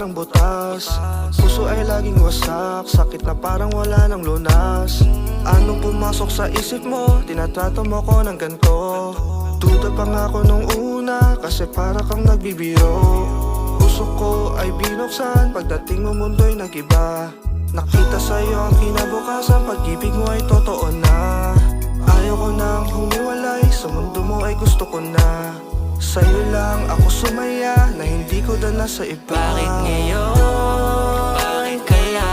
parang butas. Puso ay laging wasak, sakit na parang wala ng lunas. Anong pumasok sa isip mo? Tinatrato mo ko ng ganto. Duda pa nga ako nung una, kasi para kang nagbibiro. Puso ko ay binuksan, pagdating mo mundo'y nag-iba. Nakita sa'yo ang kinabukasan, pag-ibig mo ay totoo na. Ayaw ko nang humiwalay, sa mundo mo ay gusto ko na. Sa'yo lang ako sumaya, na hindi ko dala sa iba. Bakit ngayon? Bakit kaya?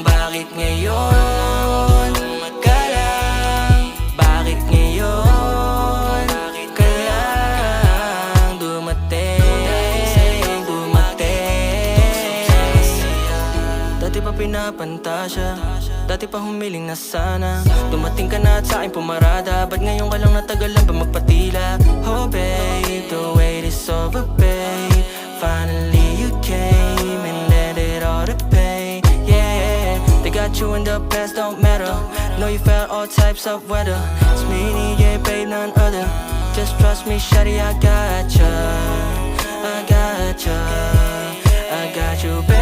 Bakit ngayon? Magkalang? Bakit ngayon? Kaya dumating? Dati pa pinapantasya, dati pa humiling na sana. Dumating ka na at sa'kin pumarada. Ba't ngayon ka lang natagalan pa magpatila? Oh babe, the wait is over babe. Finally you came and ended all the pain. Yeah, they got you in the past, don't matter. Know you felt all types of weather. It's me, yeah babe, none other. Just trust me, shawty, I got ya. I got ya, I got you babe.